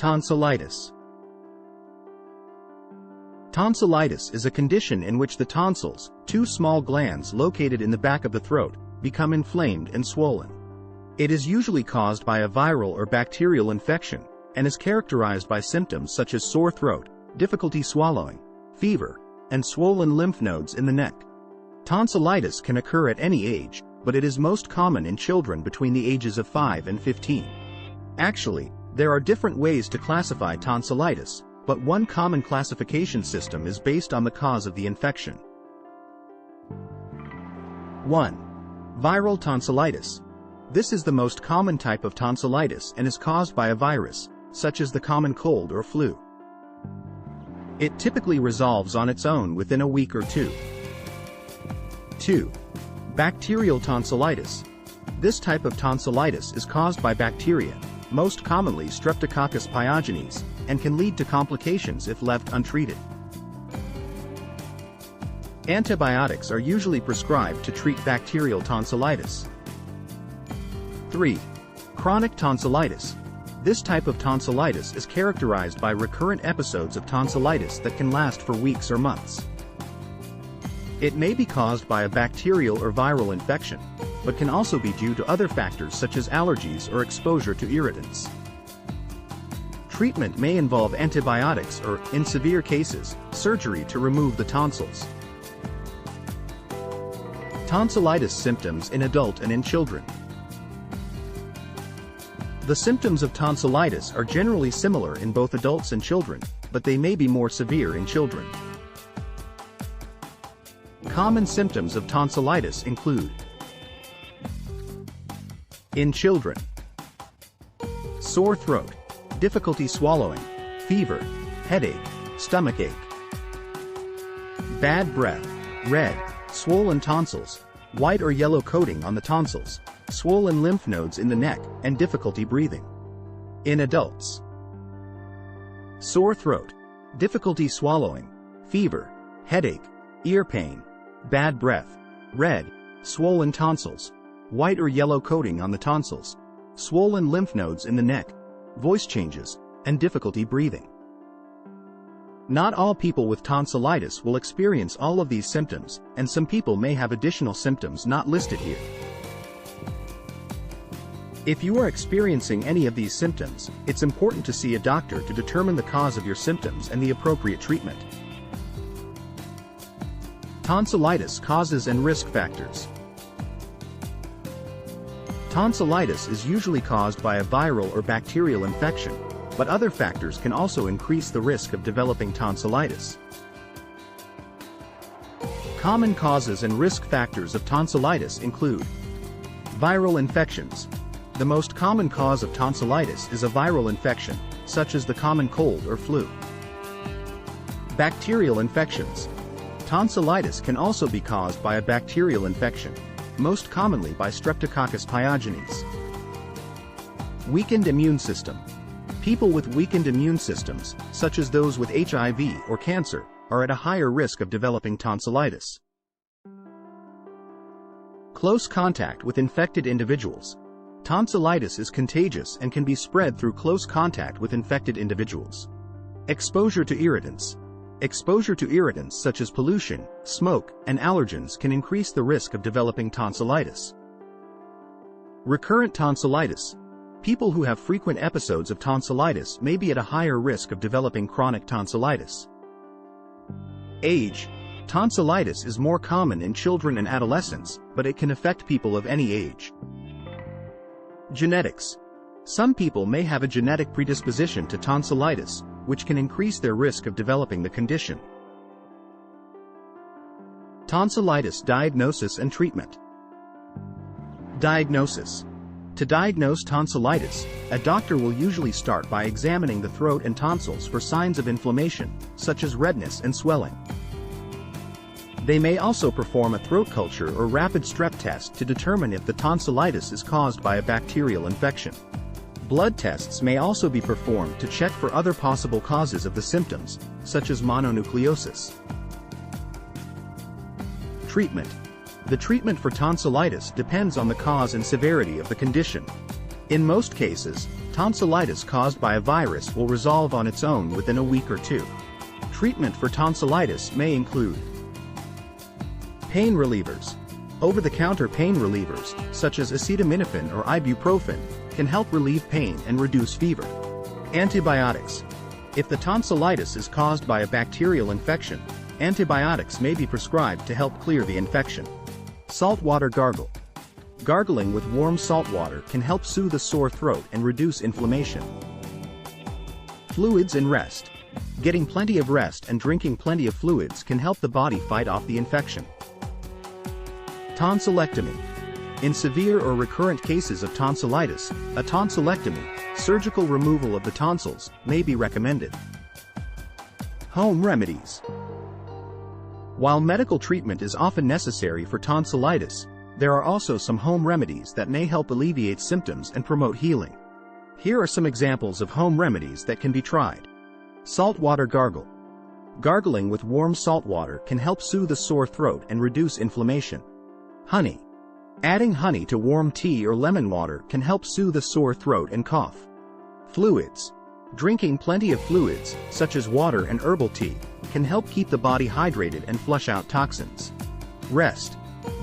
Tonsillitis. Tonsillitis is a condition in which the tonsils, two small glands located in the back of the throat, become inflamed and swollen. It is usually caused by a viral or bacterial infection, and is characterized by symptoms such as sore throat, difficulty swallowing, fever, and swollen lymph nodes in the neck. Tonsillitis can occur at any age, but it is most common in children between the ages of 5 and 15. Actually, there are different ways to classify tonsillitis, but one common classification system is based on the cause of the infection. 1. Viral tonsillitis. This is the most common type of tonsillitis and is caused by a virus, such as the common cold or flu. It typically resolves on its own within a week or two. 2. Bacterial tonsillitis. This type of tonsillitis is caused by bacteria, most commonly Streptococcus pyogenes, and can lead to complications if left untreated. Antibiotics are usually prescribed to treat bacterial tonsillitis. 3. Chronic tonsillitis. This type of tonsillitis is characterized by recurrent episodes of tonsillitis that can last for weeks or months. It may be caused by a bacterial or viral infection, but can also be due to other factors such as allergies or exposure to irritants. Treatment may involve antibiotics or, in severe cases, surgery to remove the tonsils. Tonsillitis symptoms in adult and in children. The symptoms of tonsillitis are generally similar in both adults and children, but they may be more severe in children. Common symptoms of tonsillitis include: in children, sore throat, difficulty swallowing, fever, headache, stomachache, bad breath, red, swollen tonsils, white or yellow coating on the tonsils, swollen lymph nodes in the neck, and difficulty breathing. In adults, sore throat, difficulty swallowing, fever, headache, ear pain, bad breath, red, swollen tonsils, white or yellow coating on the tonsils, swollen lymph nodes in the neck, voice changes, and difficulty breathing. Not all people with tonsillitis will experience all of these symptoms, and some people may have additional symptoms not listed here. If you are experiencing any of these symptoms, it's important to see a doctor to determine the cause of your symptoms and the appropriate treatment. Tonsillitis causes and risk factors. Tonsillitis is usually caused by a viral or bacterial infection, but other factors can also increase the risk of developing tonsillitis. Common causes and risk factors of tonsillitis include: viral infections. The most common cause of tonsillitis is a viral infection, such as the common cold or flu. Bacterial infections. Tonsillitis can also be caused by a bacterial infection, most commonly by Streptococcus pyogenes. Weakened immune system. People with weakened immune systems, such as those with HIV or cancer, are at a higher risk of developing tonsillitis. Close contact with infected individuals. Tonsillitis is contagious and can be spread through close contact with infected individuals. Exposure to irritants. Exposure to irritants such as pollution, smoke, and allergens can increase the risk of developing tonsillitis. Recurrent tonsillitis. People who have frequent episodes of tonsillitis may be at a higher risk of developing chronic tonsillitis. Age. Tonsillitis is more common in children and adolescents, but it can affect people of any age. Genetics. Some people may have a genetic predisposition to tonsillitis, which can increase their risk of developing the condition. Tonsillitis diagnosis and treatment. Diagnosis. To diagnose tonsillitis, a doctor will usually start by examining the throat and tonsils for signs of inflammation, such as redness and swelling. They may also perform a throat culture or rapid strep test to determine if the tonsillitis is caused by a bacterial infection. Blood tests may also be performed to check for other possible causes of the symptoms, such as mononucleosis. Treatment. The treatment for tonsillitis depends on the cause and severity of the condition. In most cases, Tonsillitis caused by a virus will resolve on its own within a week or two. Treatment for tonsillitis may include pain relievers. Over-the-counter pain relievers, such as acetaminophen or ibuprofen, can help relieve pain and reduce fever. Antibiotics. If the tonsillitis is caused by a bacterial infection, antibiotics may be prescribed to help clear the infection. Saltwater gargle. Gargling with warm salt water can help soothe a sore throat and reduce inflammation. Fluids and rest. Getting plenty of rest and drinking plenty of fluids can help the body fight off the infection. Tonsillectomy. In severe or recurrent cases of tonsillitis, a tonsillectomy, surgical removal of the tonsils, may be recommended. Home remedies. While medical treatment is often necessary for tonsillitis, there are also some home remedies that may help alleviate symptoms and promote healing. Here are some examples of home remedies that can be tried. Saltwater gargle. Gargling with warm salt water can help soothe a sore throat and reduce inflammation. Honey. Adding honey to warm tea or lemon water can help soothe a sore throat and cough. Fluids. Drinking plenty of fluids, such as water and herbal tea, can help keep the body hydrated and flush out toxins. Rest.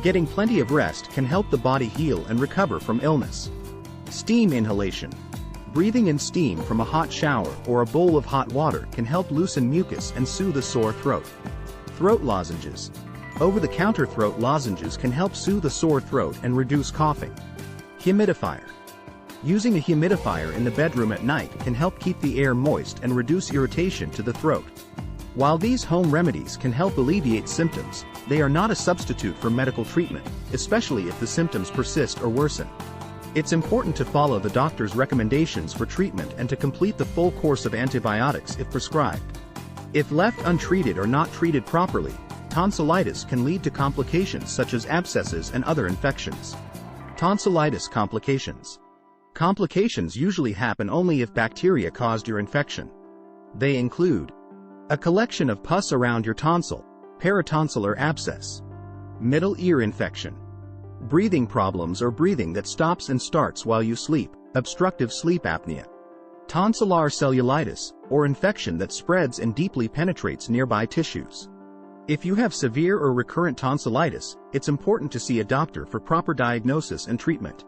Getting plenty of rest can help the body heal and recover from illness. Steam inhalation. Breathing in steam from a hot shower or a bowl of hot water can help loosen mucus and soothe a sore throat. Throat lozenges. Over-the-counter throat lozenges can help soothe a sore throat and reduce coughing. Humidifier. Using a humidifier in the bedroom at night can help keep the air moist and reduce irritation to the throat. While these home remedies can help alleviate symptoms, they are not a substitute for medical treatment, especially if the symptoms persist or worsen. It's important to follow the doctor's recommendations for treatment and to complete the full course of antibiotics if prescribed. If left untreated or not treated properly, tonsillitis can lead to complications such as abscesses and other infections. Tonsillitis complications. Complications usually happen only if bacteria caused your infection. They include a collection of pus around your tonsil, peritonsillar abscess, middle ear infection, breathing problems or breathing that stops and starts while you sleep, obstructive sleep apnea, tonsillar cellulitis, or infection that spreads and deeply penetrates nearby tissues. If you have severe or recurrent tonsillitis, it's important to see a doctor for proper diagnosis and treatment.